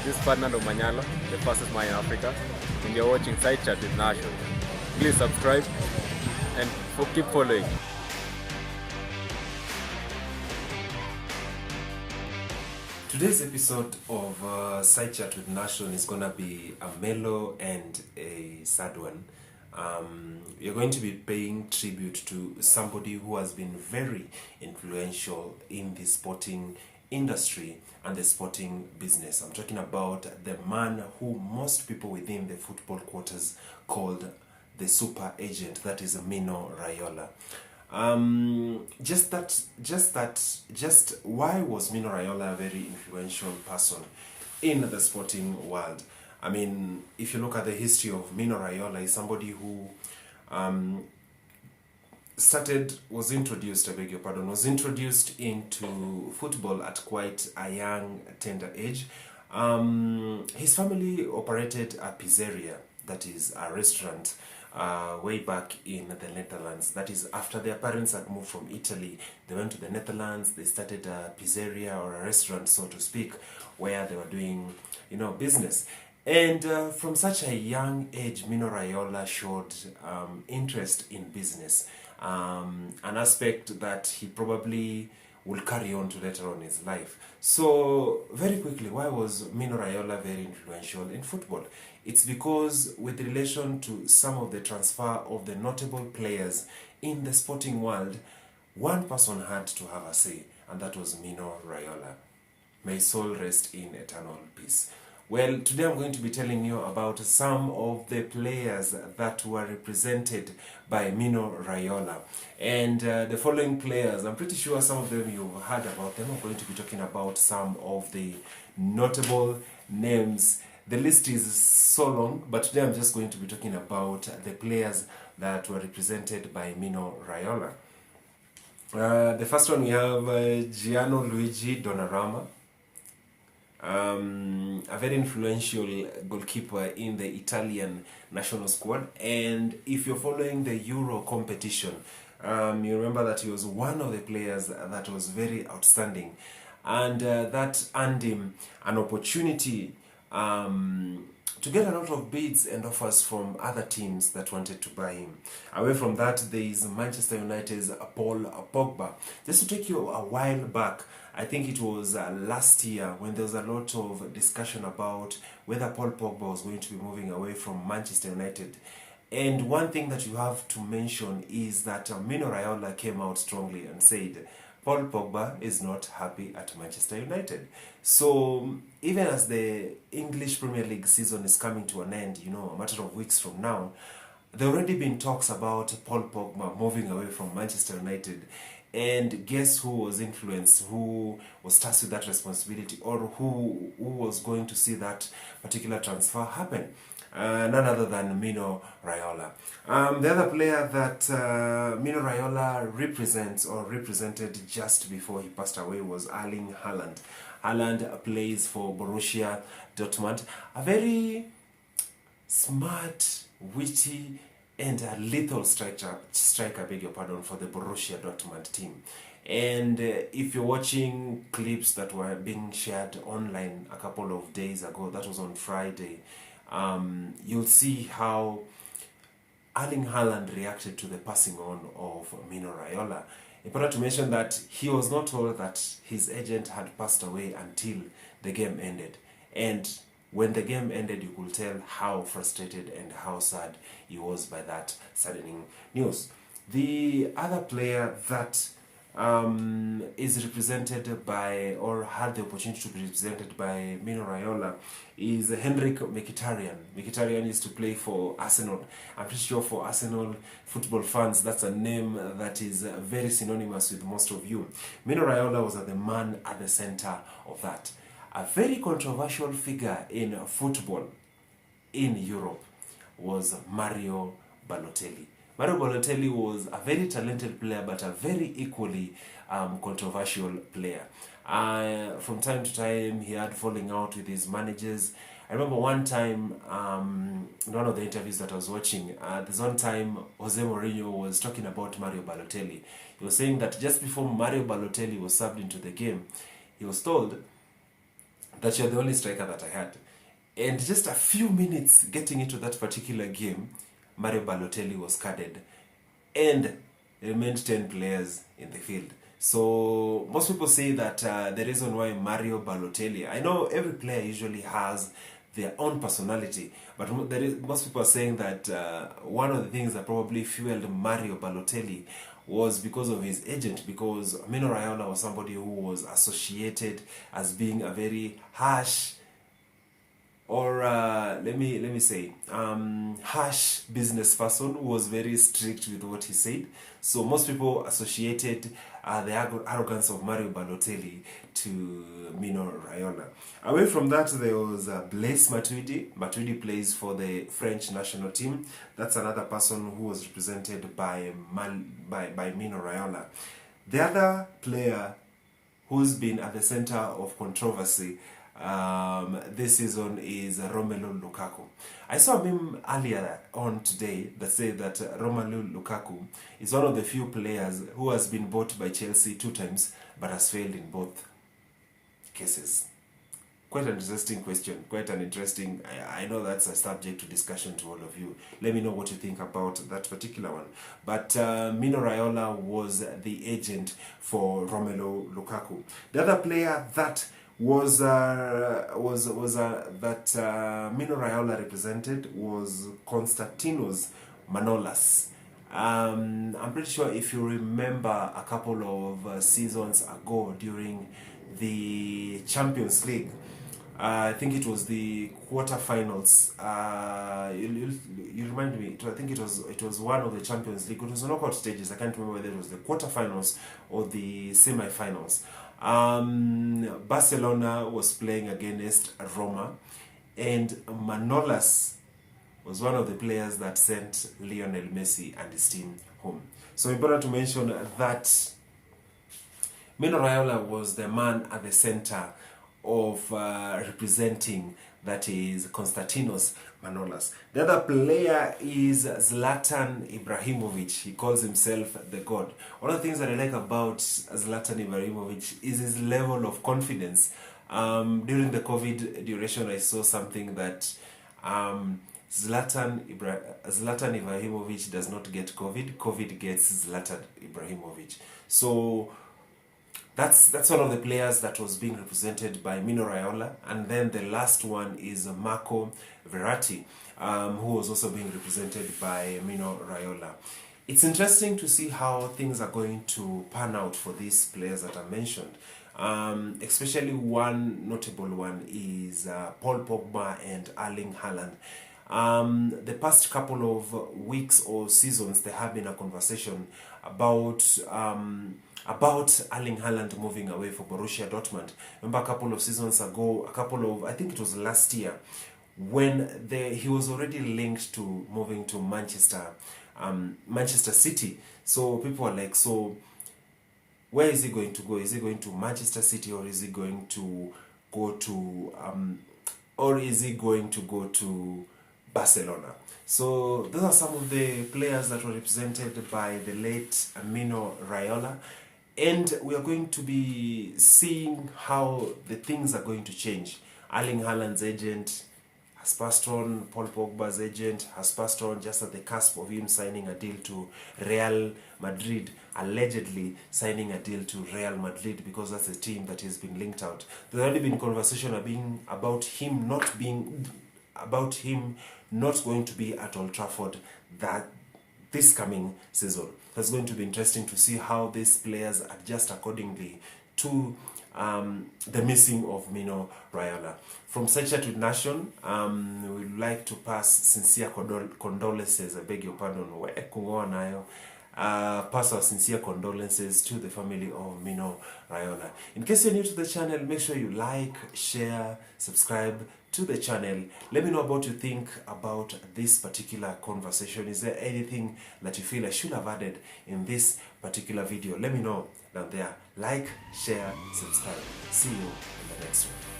This is Fernando Manyalo, the fastest man in Africa, and you're watching Side Chat with Nasho. Please subscribe and keep following. Today's episode of Side Chat with Nation is going to be a mellow and a sad one. You're going to be paying tribute to somebody who has been very influential in the sporting industry and the sporting business. I'm talking about the man who most people within the football quarters called the super agent, that is Mino Raiola. Just why was Mino Raiola a very influential person in the sporting world? I mean, if you look at the history of Mino Raiola, is somebody who was introduced into football at quite a young, tender age. His family operated a pizzeria, that is a restaurant, way back in the Netherlands. That is, after their parents had moved from Italy, they went to the Netherlands, they started a pizzeria or a restaurant, so to speak, where they were doing, business. And from such a young age, Mino Raiola showed interest in business, an aspect that he probably will carry on to later on in his life. So, very quickly, why was Mino Raiola very influential in football? It's because with relation to some of the transfer of the notable players in the sporting world, one person had to have a say, and that was Mino Raiola. May his soul rest in eternal peace. Well, today I'm going to be telling you about some of the players that were represented by Mino Raiola. And the following players, I'm pretty sure some of them you've heard about them. I'm going to be talking about some of the notable names. The list is so long, but today I'm just going to be talking about the players that were represented by Mino Raiola. The first one we have Gianluigi Donnarumma. A very influential goalkeeper in the Italian national squad, and if you're following the Euro competition, you remember that he was one of the players that was very outstanding, and that earned him an opportunity to get a lot of bids and offers from other teams that wanted to buy him. Away from that, there is Manchester United's Paul Pogba. Just to take you a while back, I think it was last year when there was a lot of discussion about whether Paul Pogba was going to be moving away from Manchester United. And one thing that you have to mention is that Mino Raiola came out strongly and said Paul Pogba is not happy at Manchester United. So even as the English Premier League season is coming to an end, a matter of weeks from now, there have already been talks about Paul Pogba moving away from Manchester United. And guess who was influenced, who was tasked with that responsibility, or who was going to see that particular transfer happen? None other than Mino Raiola. The other player that Mino Raiola represented just before he passed away was Erling Haaland. Haaland plays for Borussia Dortmund. A very smart, witty, and a lethal striker, beg your pardon, for the Borussia Dortmund team. And if you're watching clips that were being shared online a couple of days ago, that was on Friday, you'll see how Erling Haaland reacted to the passing on of Mino Raiola. Important to mention that he was not told that his agent had passed away until the game ended. And when the game ended, you could tell how frustrated and how sad he was by that saddening news. The other player that is represented by, or had the opportunity to be represented by Mino Raiola, is Henrik Mkhitaryan. Mkhitaryan used to play for Arsenal. I'm pretty sure for Arsenal football fans, that's a name that is very synonymous with most of you. Mino Raiola was the man at the center of that. A very controversial figure in football in Europe was Mario Balotelli. Mario Balotelli was a very talented player, but a very equally controversial player. From time to time, he had falling out with his managers. I remember one time, in one of the interviews that I was watching, there's one time Jose Mourinho was talking about Mario Balotelli. He was saying that just before Mario Balotelli was subbed into the game, he was told that you're the only striker that I had. And just a few minutes getting into that particular game, Mario Balotelli was carded and remained 10 players in the field. So most people say that the reason why Mario Balotelli, I know every player usually has their own personality, but most people are saying that one of the things that probably fueled Mario Balotelli was because of his agent, because Mino Raiola was somebody who was associated as being a very harsh, or let me say, harsh business person who was very strict with what he said. So most people associated the arrogance of Mario Balotelli to Mino Raiola. Away from that, there was Blaise Matuidi. Matuidi plays for the French national team. That's another person who was represented by Mino Raiola. The other player who's been at the center of controversy this season is Romelu Lukaku. I saw a meme earlier on today that said that Romelu Lukaku is one of the few players who has been bought by Chelsea 2 times but has failed in both cases. Quite an interesting question, quite an interesting, I know that's a subject to discussion to all of you. Let me know what you think about that particular one. But Mino Raiola was the agent for Romelu Lukaku. The other player that was that Mino Raiola represented was Konstantinos Manolas. I'm pretty sure if you remember a couple of seasons ago during the Champions League, I think it was the quarterfinals. You remind me. I think it was one of the Champions League. It was knockout stages. I can't remember whether it was the quarterfinals or the semi-finals. Barcelona was playing against Roma, and Manolas was one of the players that sent Lionel Messi and his team home. So important to mention that Mino Raiola was the man at the center of representing, that is Konstantinos Manolas. The other player is Zlatan Ibrahimovic. He calls himself the God. One of the things that I like about Zlatan Ibrahimovic is his level of confidence. During the COVID duration, I saw something that Zlatan Ibrahimovic does not get COVID. COVID gets Zlatan Ibrahimovic. So that's one of the players that was being represented by Mino Raiola. And then the last one is Marco Verratti, who was also being represented by Mino Raiola. It's interesting to see how things are going to pan out for these players that I mentioned. Especially one notable one is Paul Pogba and Erling Haaland. The past couple of weeks or seasons, there have been a conversation about Erling Haaland moving away for Borussia Dortmund. Remember a couple of seasons ago, I think it was last year, when he was already linked to moving to Manchester City. So people are like, so where is he going to go? Is he going to Manchester City, or is he going to go to Barcelona? So those are some of the players that were represented by the late Mino Raiola. And we are going to be seeing how the things are going to change. Erling Haaland's agent has passed on, Paul Pogba's agent has passed on, just at the cusp of him signing a deal to Real Madrid, allegedly signing a deal to Real Madrid, because that's a team that has been linked out. There's already been conversation about him not going to be at Old Trafford this coming season. That's going to be interesting to see how these players adjust accordingly to the missing of Mino Raiola. From Searcher to Nation, we would like to pass sincere condolences, I beg your pardon, pass our sincere condolences to the family of Mino Raiola. In case you're new to the channel, make sure you like, share, subscribe to the channel. Let me know what you think about this particular conversation. Is there anything that you feel I should have added in this particular video? Let me know down there. Like, share, subscribe. See you in the next one.